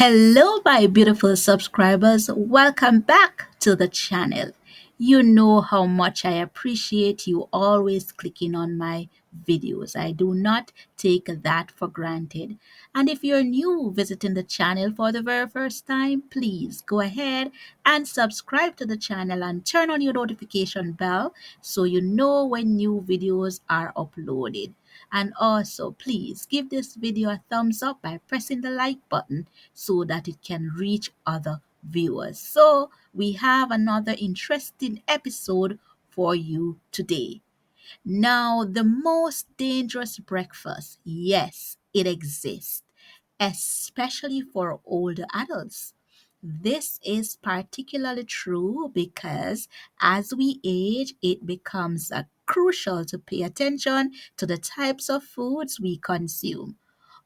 Hello, my beautiful subscribers. Welcome back to the channel. You know how much I appreciate you always clicking on my videos. I do not take that for granted. And if you're new visiting the channel for the very first time, please go ahead and subscribe to the channel and turn on your notification bell so you know when new videos are uploaded. And also, please give this video a thumbs up by pressing the like button so that it can reach other viewers. So, we have another interesting episode for you today. Now, the most dangerous breakfast, yes, it exists, especially for older adults. This is particularly true because as we age, it becomes crucial to pay attention to the types of foods we consume.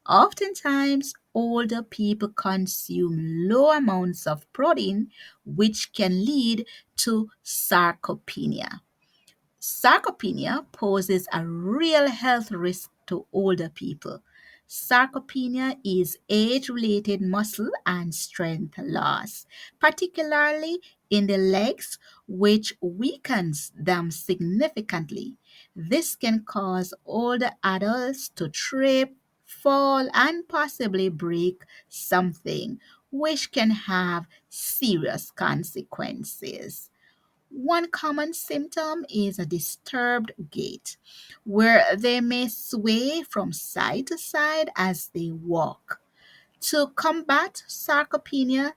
Oftentimes, older people consume low amounts of protein, which can lead to sarcopenia. Sarcopenia poses a real health risk to older people. Sarcopenia is age related muscle and strength loss, particularly in the legs, which weakens them significantly. This can cause older adults to trip, fall, and possibly break something, which can have serious consequences. One common symptom is a disturbed gait, where they may sway from side to side as they walk. To combat sarcopenia,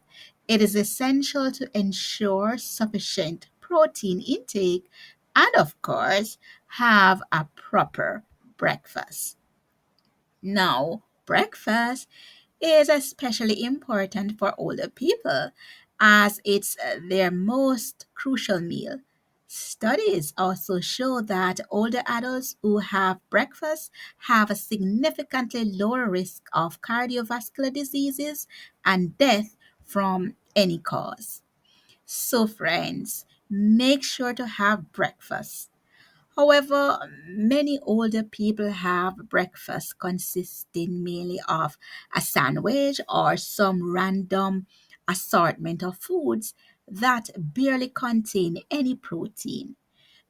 it is essential to ensure sufficient protein intake and, of course, have a proper breakfast. Now, breakfast is especially important for older people as it's their most crucial meal. Studies also show that older adults who have breakfast have a significantly lower risk of cardiovascular diseases and death from any cause. So, friends, make sure to have breakfast. However, many older people have breakfast consisting mainly of a sandwich or some random assortment of foods that barely contain any protein.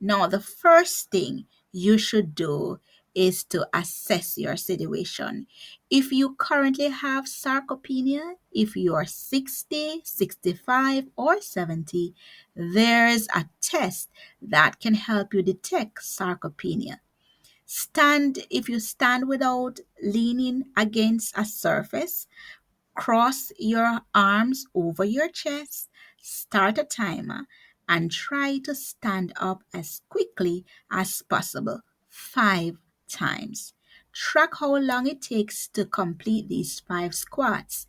Now, the first thing you should do is to assess your situation. If you currently have sarcopenia, if you are 60, 65, or 70, there's a test that can help you detect sarcopenia. Stand if you stand without leaning against a surface, cross your arms over your chest, start a timer, and try to stand up as quickly as possible 5 times. Track how long it takes to complete these 5 squats.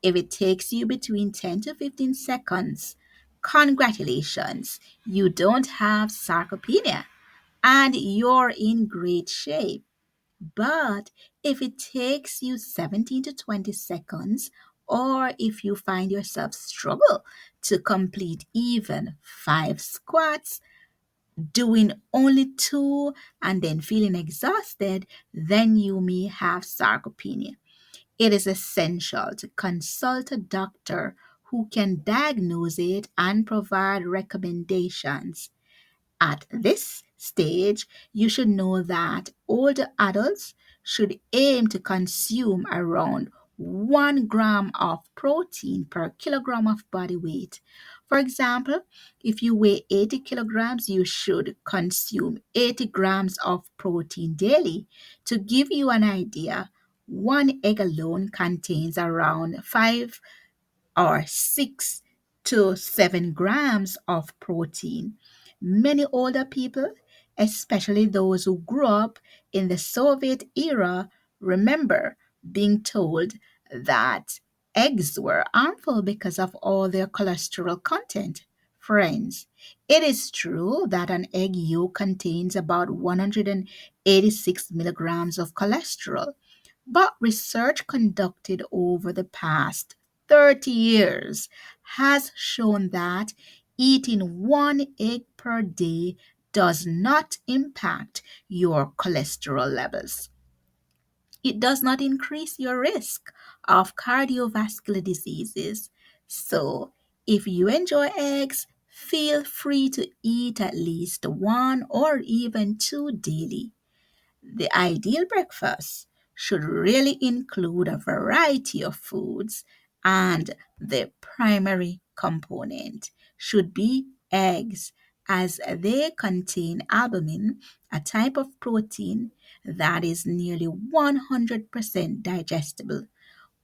If it takes you between 10 to 15 seconds, congratulations, you don't have sarcopenia and you're in great shape. But if it takes you 17 to 20 seconds, or if you find yourself struggle to complete even 5 squats, doing only two and then feeling exhausted, then you may have sarcopenia. It is essential to consult a doctor who can diagnose it and provide recommendations. At this stage, you should know that older adults should aim to consume around 1 gram of protein per kilogram of body weight. For example, if you weigh 80 kilograms, you should consume 80 grams of protein daily. To give you an idea, one egg alone contains around 5 or 6 to 7 grams of protein. Many older people, especially those who grew up in the Soviet era, remember being told that eggs were harmful because of all their cholesterol content. Friends, it is true that an egg yolk contains about 186 milligrams of cholesterol, but research conducted over the past 30 years has shown that eating one egg per day does not impact your cholesterol levels. It does not increase your risk of cardiovascular diseases. So, if you enjoy eggs, feel free to eat at least one or even two daily. The ideal breakfast should really include a variety of foods, and the primary component should be eggs, as they contain albumin, a type of protein that is nearly 100% digestible.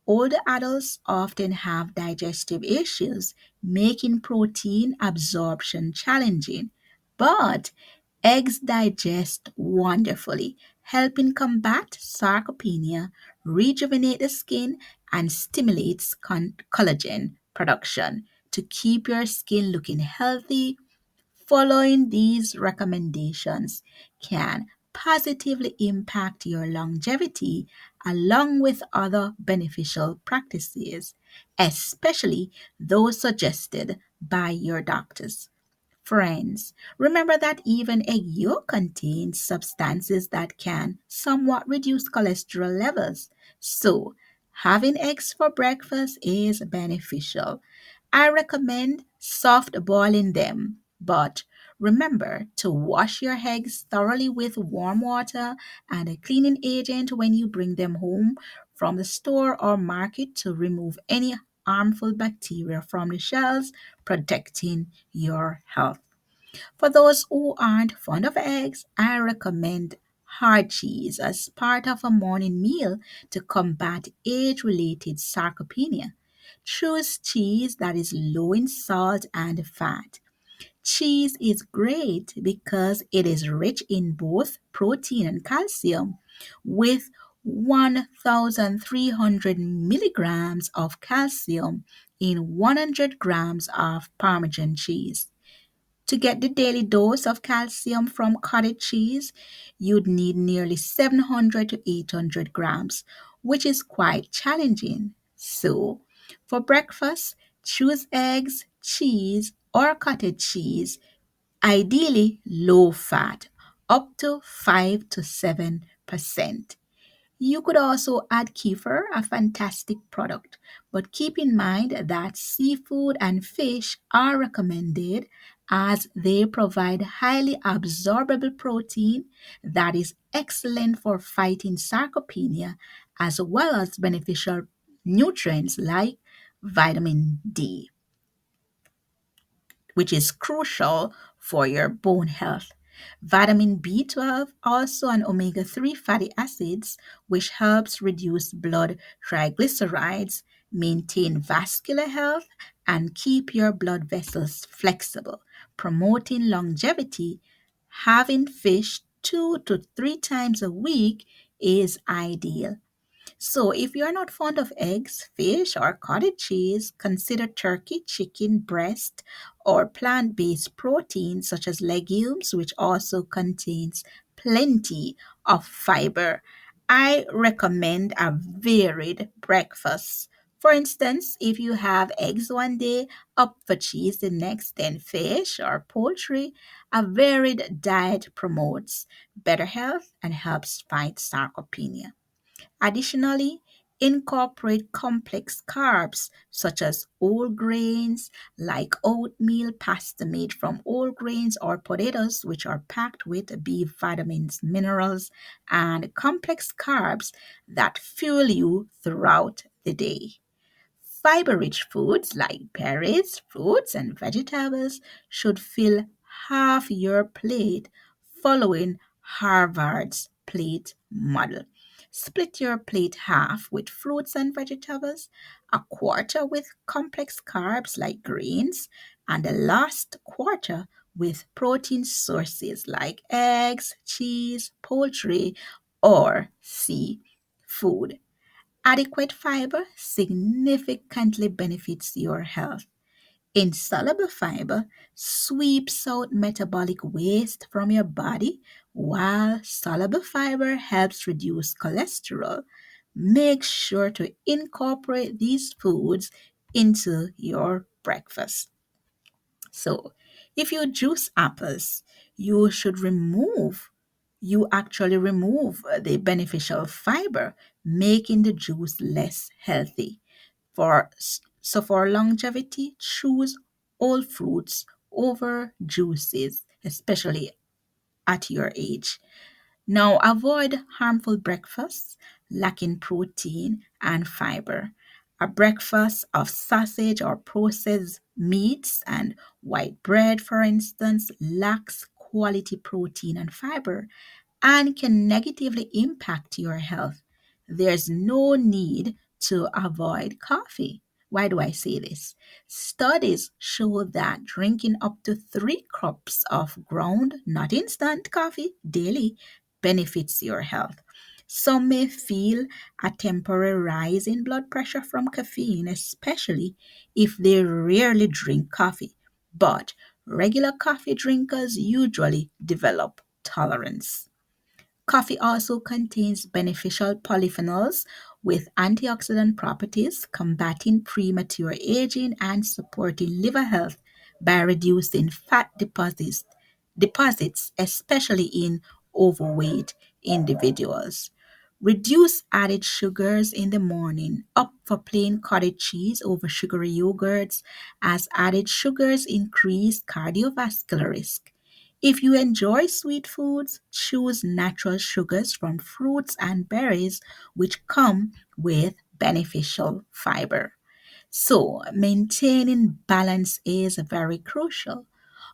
Older adults often have digestive issues, making protein absorption challenging. But eggs digest wonderfully, helping combat sarcopenia, rejuvenate the skin, and stimulates collagen production to keep your skin looking healthy. Following these recommendations can positively impact your longevity along with other beneficial practices, especially those suggested by your doctors. Friends, remember that even egg yolk contains substances that can somewhat reduce cholesterol levels. So, having eggs for breakfast is beneficial. I recommend soft boiling them, but remember to wash your eggs thoroughly with warm water and a cleaning agent when you bring them home from the store or market to remove any harmful bacteria from the shells, protecting your health. For those who aren't fond of eggs, I recommend hard cheese as part of a morning meal to combat age related sarcopenia. Choose cheese that is low in salt and fat. Cheese is great because it is rich in both protein and calcium, with 1,300 milligrams of calcium in 100 grams of Parmesan cheese. To get the daily dose of calcium from cottage cheese, you'd need nearly 700 to 800 grams, which is quite challenging. So, for breakfast, choose eggs, cheese, or cottage cheese, ideally low fat, up to 5 to 7%. You could also add kefir, a fantastic product, but keep in mind that seafood and fish are recommended as they provide highly absorbable protein that is excellent for fighting sarcopenia as well as beneficial nutrients like vitamin D, which is crucial for your bone health. Vitamin B12, also an omega 3 fatty acids, which helps reduce blood triglycerides, maintain vascular health, and keep your blood vessels flexible, promoting longevity. Having fish 2 to 3 times a week is ideal. So, if you're not fond of eggs, fish, or cottage cheese, consider turkey, chicken, breast, or plant based proteins such as legumes, which also contains plenty of fiber. I recommend a varied breakfast. For instance, if you have eggs one day, opt for cheese the next, then fish or poultry, a varied diet promotes better health and helps fight sarcopenia. Additionally, incorporate complex carbs such as whole grains like oatmeal, pasta made from whole grains, or potatoes, which are packed with B vitamins, minerals, and complex carbs that fuel you throughout the day. Fiber rich foods like berries, fruits, and vegetables should fill half your plate, following Harvard's plate model. Split your plate half with fruits and vegetables, a quarter with complex carbs like grains, and the last quarter with protein sources like eggs, cheese, poultry, or seafood. Adequate fiber significantly benefits your health. Insoluble fiber sweeps out metabolic waste from your body, while soluble fiber helps reduce cholesterol. Make sure to incorporate these foods into your breakfast. So, if you juice apples, you should remove, you actually remove the beneficial fiber making the juice less healthy. For longevity, choose whole fruits over juices, especially at your age. Now, avoid harmful breakfasts lacking protein and fiber. A breakfast of sausage or processed meats and white bread, for instance, lacks quality protein and fiber and can negatively impact your health. There's no need to avoid coffee. Why do I say this? Studies show that drinking up to 3 cups of ground, not instant coffee, daily benefits your health. Some may feel a temporary rise in blood pressure from caffeine, especially if they rarely drink coffee. But regular coffee drinkers usually develop tolerance. Coffee also contains beneficial polyphenols with antioxidant properties, combating premature aging and supporting liver health by reducing fat deposits, especially in overweight individuals. Reduce added sugars in the morning. Opt for plain cottage cheese over sugary yogurts, as added sugars increase cardiovascular risk. If you enjoy sweet foods, choose natural sugars from fruits and berries, which come with beneficial fiber. So, maintaining balance is very crucial.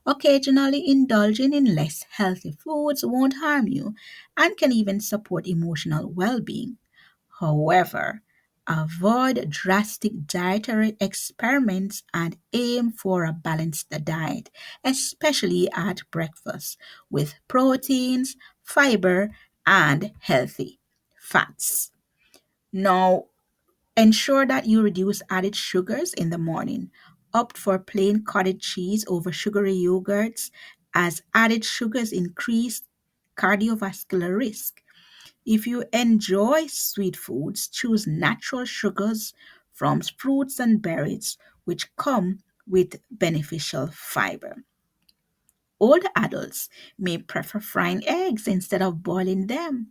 Occasionally indulging in less healthy foods won't harm you and can even support emotional well being. However, avoid drastic dietary experiments and aim for a balanced diet, especially at breakfast, with proteins, fiber, and healthy fats. Now, ensure that you reduce added sugars in the morning. Opt for plain cottage cheese over sugary yogurts, as added sugars increase cardiovascular risk. If you enjoy sweet foods, choose natural sugars from fruits and berries, which come with beneficial fiber. Older adults may prefer frying eggs instead of boiling them.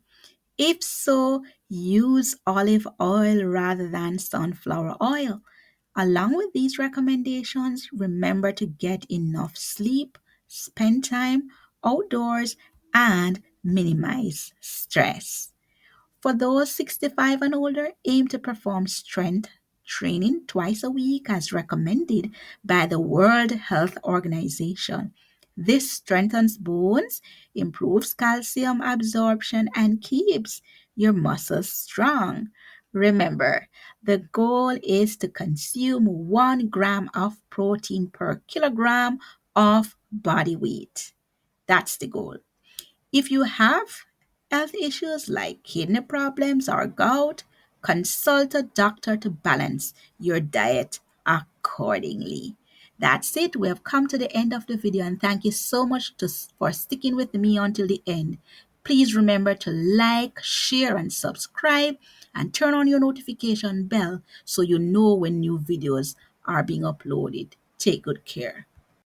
If so, use olive oil rather than sunflower oil. Along with these recommendations, remember to get enough sleep, spend time outdoors, and minimize stress. For those 65 and older, aim to perform strength training twice a week as recommended by the World Health Organization. This strengthens bones, improves calcium absorption, and keeps your muscles strong. Remember, the goal is to consume 1 gram of protein per kilogram of body weight. That's the goal. If you have health issues like kidney problems or gout, consult a doctor to balance your diet accordingly. That's it. We have come to the end of the video, and thank you so much for sticking with me until the end. Please remember to like, share, and subscribe, and turn on your notification bell so you know when new videos are being uploaded. Take good care.